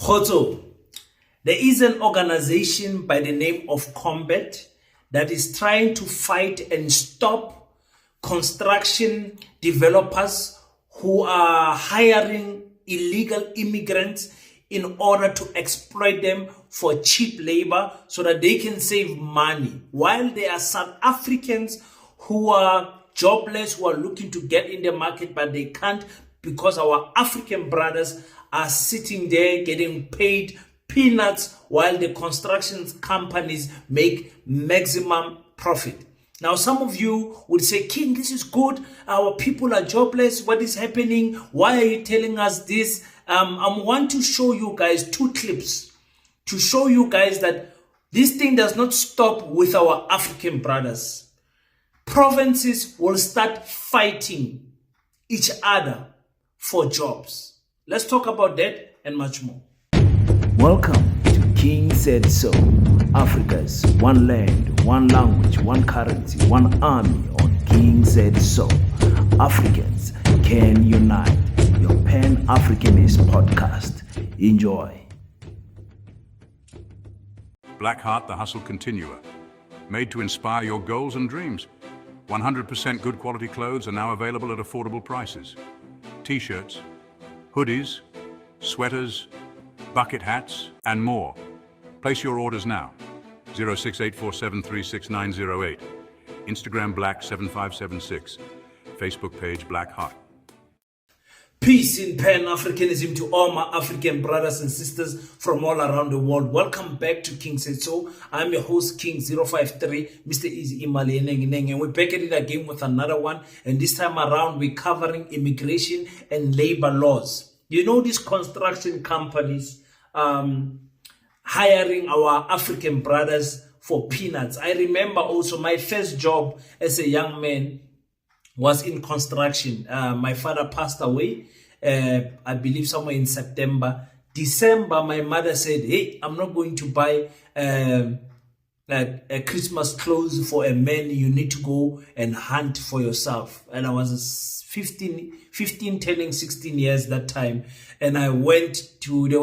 Khotso, there is an organization by the name of Combat that is trying to fight and stop construction developers who are hiring illegal immigrants in order to exploit them for cheap labor so that they can save money. While there are South Africans who are jobless, who are looking to get in the market, but they can't because our African brothers are sitting there getting paid peanuts while the construction companies make maximum profit. Now, some of you would say, King, this is good. Our people are jobless. What is happening? Why are you telling us this? I want to show you guys 2 clips to show you guys that this thing does not stop with our African brothers. Provinces will start fighting each other for jobs. Let's talk about that and much more. Welcome to King Said So, Africa's one land, one language, one currency, one army on King Said So. Africans can unite. Your Pan-Africanist podcast. Enjoy. Blackheart, the hustle continuer. Made to inspire your goals and dreams. 100% good quality clothes are now available at affordable prices. T-shirts, hoodies, sweaters, bucket hats, and more. Place your orders now. 06847366908. Instagram Black7576. Facebook page Blackheart. Peace in Pan-Africanism to all my African brothers and sisters from all around the world. Welcome back to King Said So. I'm your host, King053, Mr. Easy Imali, and we're back at it again with another one. And this time around, we're covering immigration and labor laws. You know, these construction companies hiring our African brothers for peanuts. I remember also my first job as a young man was in construction. My father passed away, I believe somewhere in September. December, my mother said, hey, I'm not going to buy a Christmas clothes for a man. You need to go and hunt for yourself. And I was 15 turning 16 years that time. And I went to, there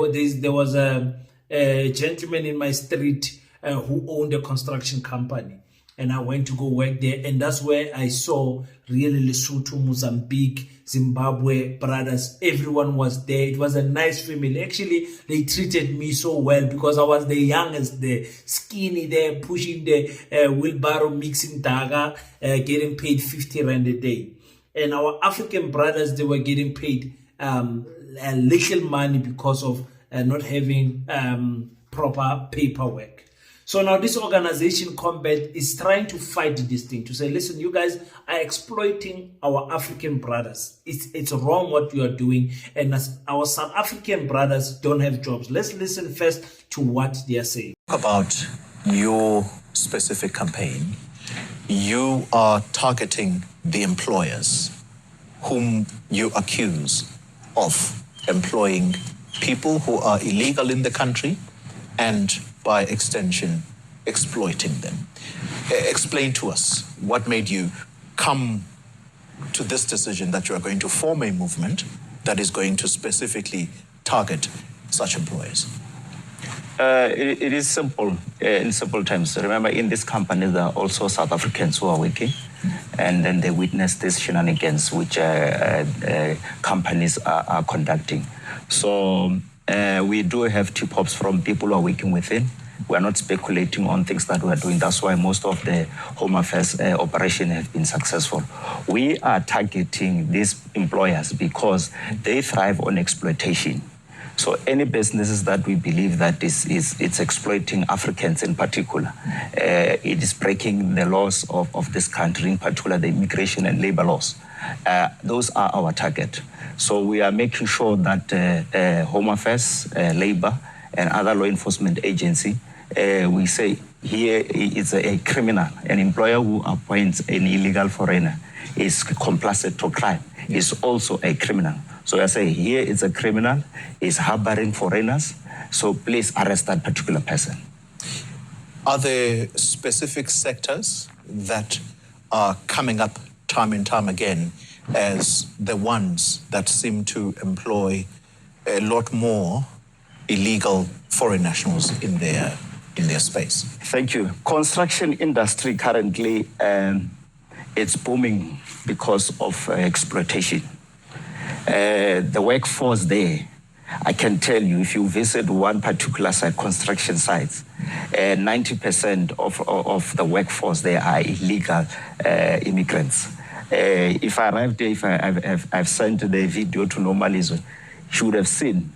was a gentleman in my street who owned a construction company. And I went to go work there. And that's where I saw really Lesotho, Mozambique, Zimbabwe brothers. Everyone was there. It was a nice family. Actually, they treated me so well because I was the youngest there, skinny there, pushing the wheelbarrow, mixing daga, getting paid 50 rand a day. And our African brothers, they were getting paid a little money because of not having proper paperwork. So now this organization, Combat, is trying to fight this thing, to say, listen, you guys are exploiting our African brothers. It's wrong what you are doing, and our South African brothers don't have jobs. Let's listen first to what they are saying. About your specific campaign, you are targeting the employers whom you accuse of employing people who are illegal in the country and by extension, exploiting them. Explain to us what made you come to this decision that you are going to form a movement that is going to specifically target such employers. It is simple, in simple terms. Remember, in this company, there are also South Africans who are working, and then they witness these shenanigans which companies are conducting. So we do have tip-offs from people who are working within. We are not speculating on things that we are doing. That's why most of the Home Affairs operation have been successful. We are targeting these employers because they thrive on exploitation. So any businesses that we believe that it's exploiting Africans in particular, it is breaking the laws of this country, in particular the immigration and labor laws. Those are our target. So we are making sure that Home Affairs, Labor, and other law enforcement agency, we say here is a criminal, an employer who appoints an illegal foreigner is complicit to crime, is also a criminal. So I say here is a criminal, is harboring foreigners, so please arrest that particular person. Are there specific sectors that are coming up time and time again as the ones that seem to employ a lot more illegal foreign nationals in their space? Thank you. Construction industry currently, it's booming because of exploitation. The workforce there, I can tell you, if you visit one particular site, construction sites, 90% of the workforce there are illegal immigrants. If I arrived there, I've sent the video to Normalism, you would have seen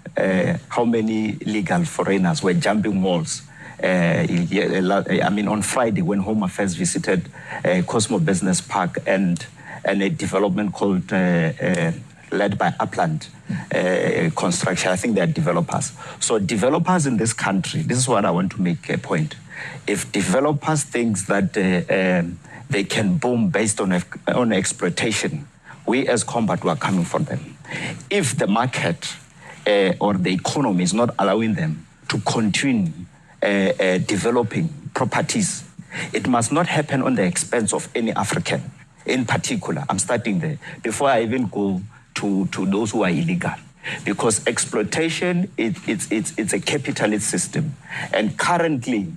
how many legal foreigners were jumping walls. On Friday when Home Affairs visited Cosmo Business Park and a development called led by Upland Construction. I think they are developers. So developers in this country, this is what I want to make a point. If developers think that they can boom based on exploitation, we as Combat are coming for them. If the market or the economy is not allowing them to continue developing properties, it must not happen on the expense of any African in particular. I'm starting there before I even go to those who are illegal, because exploitation it's a capitalist system, and currently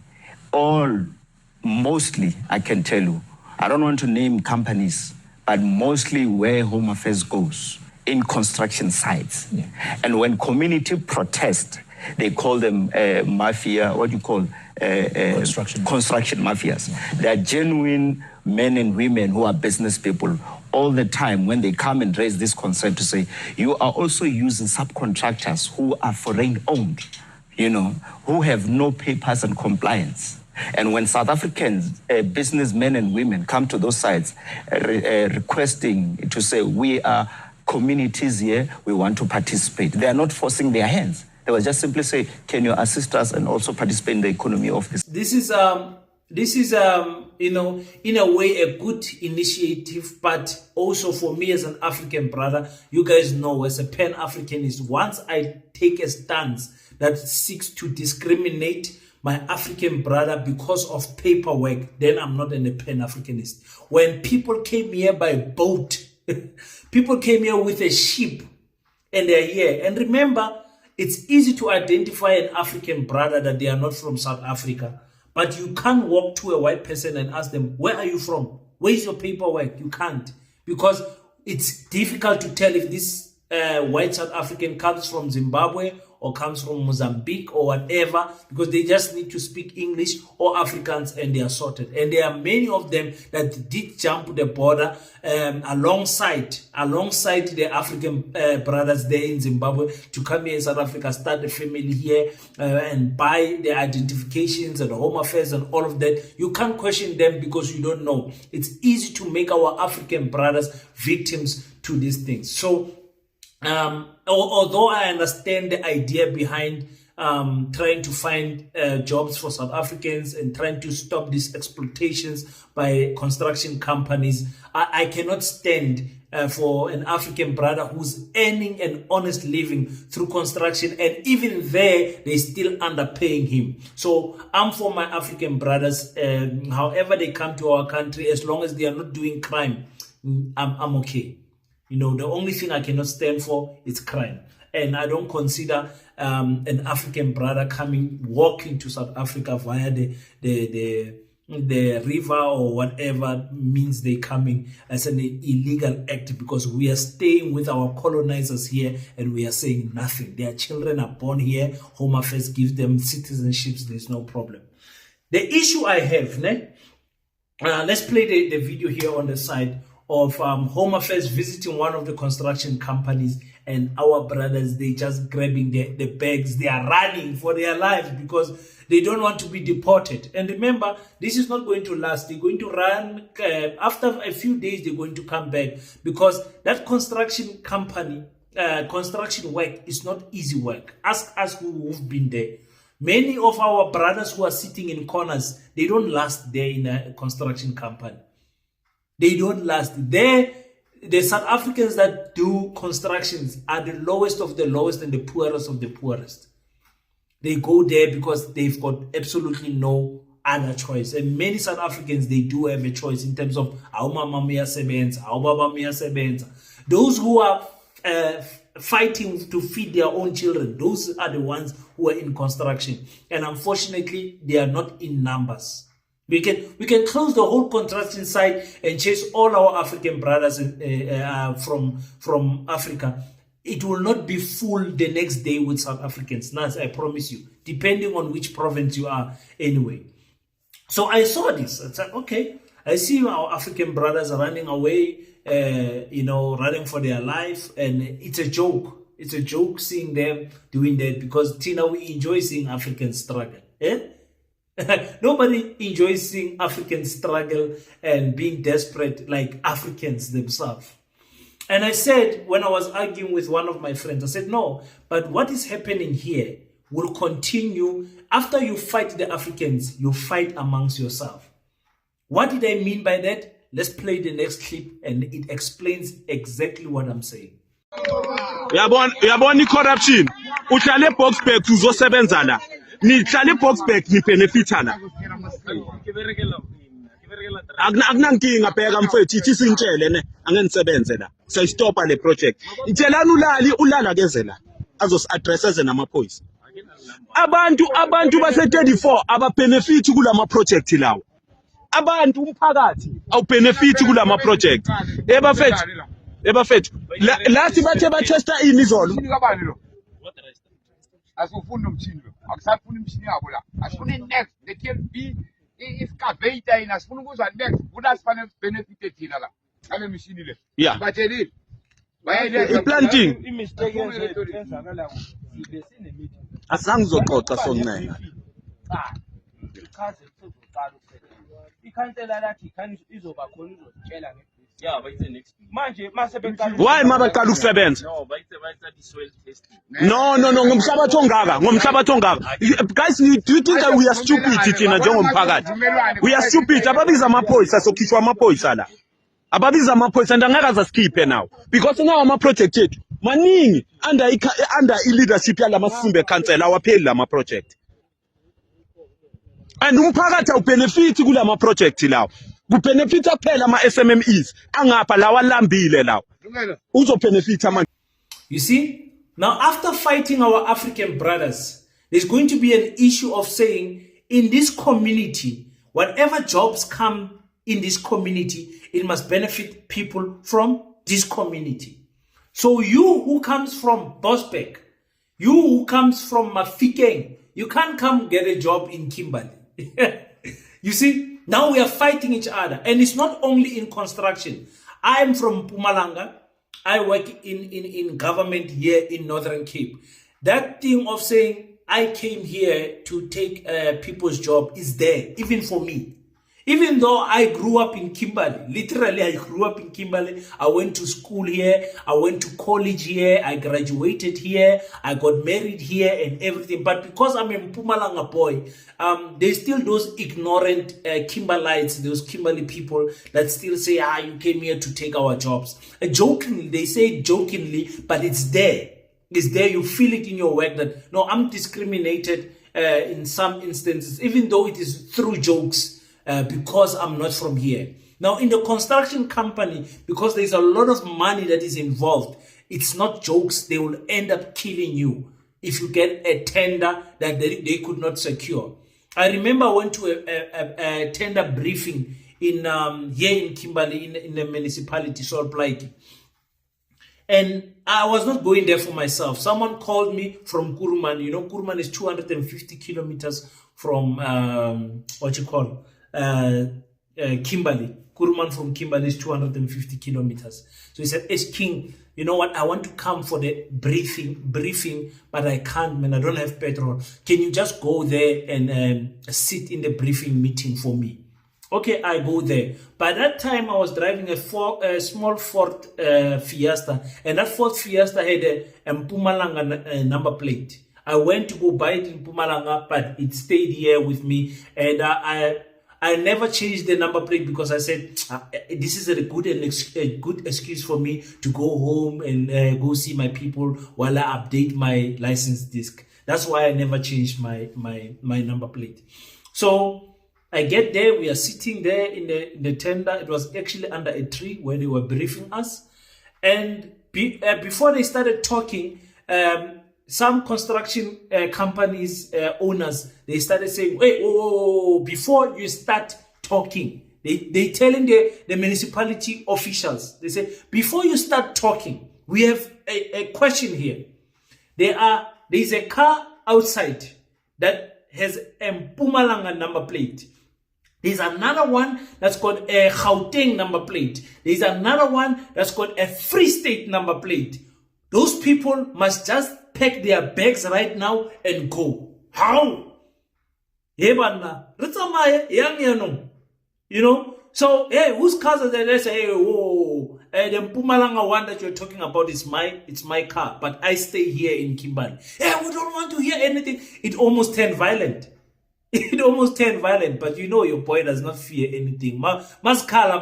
mostly I can tell you, I don't want to name companies, but mostly where Home Affairs goes in construction sites. Yeah. And when community protest, they call them mafia, what do you call construction mafias. Yeah. They are genuine men and women who are business people all the time when they come and raise this concern to say, you are also using subcontractors who are foreign owned, who have no papers and compliance. And when South Africans, businessmen and women come to those sites requesting to say, we are communities here, we want to participate, they are not forcing their hands. They will just simply say, can you assist us and also participate in the economy of this? This is in a way a good initiative, but also for me as an African brother, you guys know, as a pan-Africanist, once I take a stance that seeks to discriminate my African brother because of paperwork, then I'm not a pan-Africanist. When people came here by boat, people came here with a ship, and they're here. And remember, it's easy to identify an African brother that they are not from South Africa. But you can't walk to a white person and ask them, where are you from? Where is your paperwork? You can't. Because it's difficult to tell if this white South African comes from Zimbabwe or comes from Mozambique or whatever, because they just need to speak English or Afrikaans and they are sorted. And there are many of them that did jump the border alongside the African brothers there in Zimbabwe to come here in South Africa, start a family here and buy their identifications and Home Affairs and all of that. You can't question them because you don't know. It's easy to make our African brothers victims to these things. So although I understand the idea behind trying to find jobs for South Africans and trying to stop these exploitations by construction companies, I cannot stand for an African brother who's earning an honest living through construction, and even there, they still underpaying him. So I'm for my African brothers, however they come to our country, as long as they are not doing crime, I'm okay. The only thing I cannot stand for is crime. And I don't consider an African brother walking to South Africa via the river or whatever means they coming as an illegal act, because we are staying with our colonizers here and we are saying nothing. Their children are born here. Home Affairs gives them citizenships. There's no problem. The issue I have, let's play the video here on the side of Home Affairs visiting one of the construction companies, and our brothers, they just grabbing the bags. They are running for their lives because they don't want to be deported. And remember, this is not going to last. They're going to run. After a few days, they're going to come back, because that construction company, construction work is not easy work. Ask us who've been there. Many of our brothers who are sitting in corners, they don't last there in a construction company. They don't last. The South Africans that do constructions are the lowest of the lowest and the poorest of the poorest. They go there because they've got absolutely no other choice. And many South Africans, they do have a choice in terms of those who are fighting to feed their own children. Those are the ones who are in construction. And unfortunately, they are not in numbers. We can close the whole construction site and chase all our African brothers from Africa. It will not be full the next day with South Africans. Nas, I promise you, depending on which province you are anyway. So I saw this. I said, okay, I see our African brothers running away, running for their life. And it's a joke. It's a joke seeing them doing that because, Tina, we enjoy seeing Africans struggle. Nobody enjoys seeing Africans struggle and being desperate like Africans themselves. And I said, when I was arguing with one of my friends, I said, no, but what is happening here will continue. After you fight the Africans, you fight amongst yourself. What did I mean by that? Let's play the next clip and it explains exactly what I'm saying. Yabona corruption. Uhlale Boxback uzosebenza la. Nihlale Boxback ni benefita la. Akunankinga bheka mfethu ithi sintshele ne angenisebenze la. Sayistopha le project. Itshelana ulala kezela. Azos addresses namaphoyisa. Abantu base 34 ababenefit kulama project lawo. Abantu umphakathi awubenefit kulama project. Ebafethu last bathe batesta imizolo. Asifuna umchini lo. Akusafuna umchini yabo la. Asifuna next the TLB excavator ina asifuna ukuzwa next kuda sifanele benefit thina la. Ale machine le. Yeah. Batshelile. Planting. Imistake yenzakala besine meeting. Asangizoxoxa soncenga. Ikhansela sozoqala ukusebenza. Ikhansela lathi izoba khona izositshela nge yeah, bayithe next week. Manje mase beqala. Why mabaqala ukusebenza? No, bayithe soil testing. No, ngomhlabathi ongaka. Guys, do you think that we are stupid thina njengomphakathi? We are stupid. Ababiza amaphoyisa sokhishwa amaphoyisa la. Ababiza amaphoyisa ndangaka zaskiphe now. Because now ama project ethu maningi under leadership yalama Simbe council awapheli lama project. And umphakathi awubenefit kulama project lawo. Kubenefit kuphela ama SMMEs angapha lawa lambile lawo. Uzobenefit ama. You see? Now after fighting our African brothers, there's going to be an issue of saying in this community, whatever jobs come in this community, it must benefit people from this community. So you who comes from Bosbeck, you who comes from Mafikeng, you can't come get a job in Kimberley. You see, now we are fighting each other. And it's not only in construction. I'm from Mpumalanga. I work in government here in Northern Cape. That thing of saying I came here to take people's job is there, even for me. Even though I grew up in Kimberley, literally I grew up in Kimberley. I went to school here. I went to college here. I graduated here. I got married here and everything. But because I'm a Mpumalanga boy, there's still those ignorant Kimberlites, those Kimberley people that still say, you came here to take our jobs. Jokingly, they say it jokingly, but it's there. It's there. You feel it in your work that, no, I'm discriminated in some instances, even though it is through jokes. Because I'm not from here. Now, in the construction company, because there's a lot of money that is involved, it's not jokes. They will end up killing you if you get a tender that they could not secure. I remember I went to a tender briefing in here in Kimberley in the municipality, Solplaiki. And I was not going there for myself. Someone called me from Kuruman. You know, Kuruman is 250 kilometers from, Kimberley. Kuruman from Kimberley is 250 kilometers. So he said, King, you know what? I want to come for the briefing, but I can't, man. I don't have petrol. Can you just go there and sit in the briefing meeting for me? Okay, I go there. By that time, I was driving a small Ford Fiesta, and that Ford Fiesta had a Mpumalanga number plate. I went to go buy it in Mpumalanga, but it stayed here with me, and I never changed the number plate because I said this is a good excuse for me to go home and go see my people while I update my license disc. That's why I never changed my number plate. So I get there. We are sitting there in the tender. It was actually under a tree where they were briefing us, and before they started talking, some construction companies owners, they started saying, wait, whoa, before you start talking, they telling the municipality officials, they say, before you start talking, we have a question here. There is a car outside that has a Mpumalanga number plate. There's another one that's got a Gauteng number plate. There's another one that's got a Free State number plate. Those people must just pack their bags right now and go. How? You know? So, hey, whose cars are there? They say, hey, whoa, the Mpumalanga one that you're talking about is my car, but I stay here in Kimberley. Hey, we don't want to hear anything. It almost turned violent. It almost turned violent, but you know your boy does not fear anything. Maskala.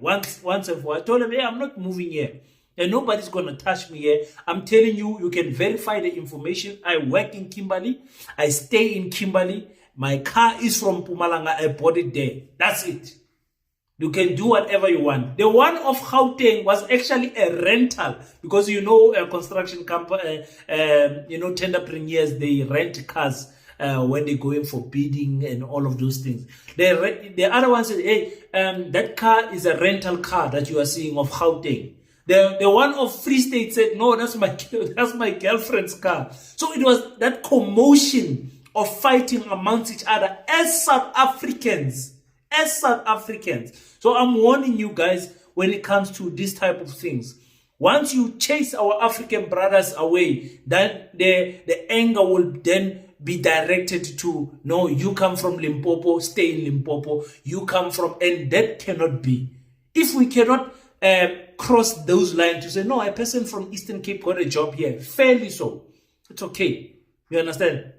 Once and for all, I told him, hey, I'm not moving here. And nobody's going to touch me here. I'm telling you, you can verify the information. I work in Kimberley. I stay in Kimberley. My car is from Mpumalanga. I bought it there. That's it. You can do whatever you want. The one of Gauteng was actually a rental because you know a construction company, tenderpreneurs, they rent cars when they go in for bidding and all of those things. The other one said, hey, that car is a rental car that you are seeing of Gauteng. The one of Free State said, no, that's my girlfriend's car. So it was that commotion of fighting amongst each other as South Africans. So I'm warning you guys when it comes to this type of things. Once you chase our African brothers away, then the anger will then be directed to, no, you come from Limpopo, stay in Limpopo. You come from, and that cannot be. If we cannot cross those lines to say, no, a person from Eastern Cape got a job here, fairly so, it's okay. You understand?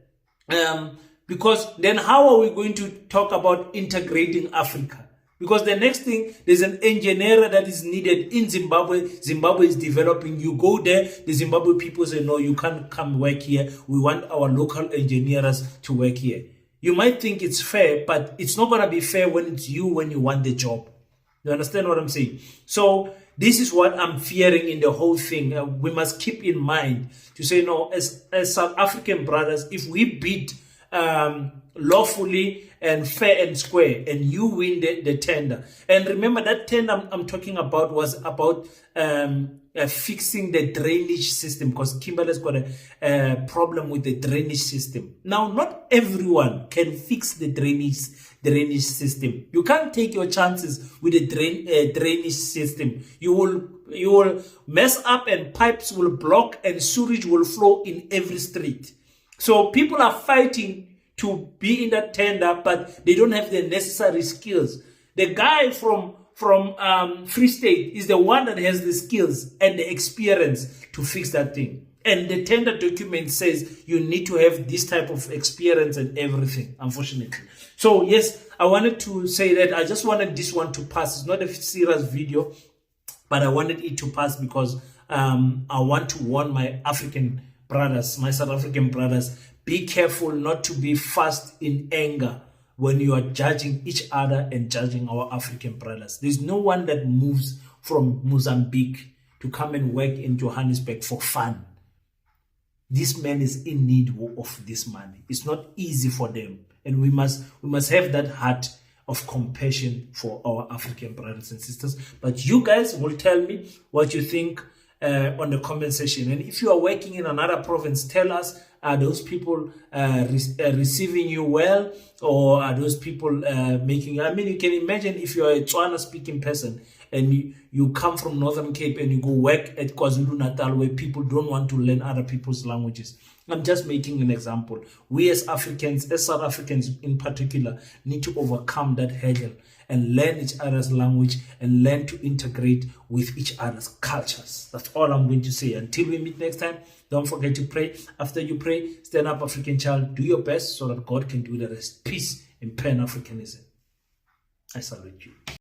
Because then how are we going to talk about integrating Africa? Because the next thing, there's an engineer that is needed in Zimbabwe. Zimbabwe is developing. You go there, the Zimbabwe people say, no, you can't come work here. We want our local engineers to work here. You might think it's fair, but it's not going to be fair when it's you when you want the job. You understand what I'm saying? So this is what I'm fearing in the whole thing. We must keep in mind to say, no, as South African brothers, if we beat lawfully and fair and square, and you win the tender. And remember, that tender I'm talking about was about fixing the drainage system, because Kimberley's got a problem with the drainage system. Now, not everyone can fix the drainage system. You can't take your chances with the drainage system. You will mess up, and pipes will block, and sewage will flow in every street. So people are fighting to be in that tender, but they don't have the necessary skills. The guy from Free State is the one that has the skills and the experience to fix that thing. And the tender document says you need to have this type of experience and everything, unfortunately. So yes, I wanted to say that I just wanted this one to pass. It's not a serious video, but I wanted it to pass because I want to warn my African brothers, my South African brothers, be careful not to be fast in anger when you are judging each other and judging our African brothers. There's no one that moves from Mozambique to come and work in Johannesburg for fun. This man is in need of this money. It's not easy for them. And we must have that heart of compassion for our African brothers and sisters. But you guys will tell me what you think on the comment section. And if you are working in another province, tell us, are those people receiving you well, or are those people making... I mean, you can imagine if you're a Tswana speaking person and you come from Northern Cape and you go work at KwaZulu-Natal where people don't want to learn other people's languages. I'm just making an example. We as Africans, as South Africans in particular, need to overcome that hurdle and learn each other's language and learn to integrate with each other's cultures. That's all I'm going to say. Until we meet next time, don't forget to pray. After you pray, stand up, African child. Do your best so that God can do the rest. Peace in Pan-Africanism. I salute you.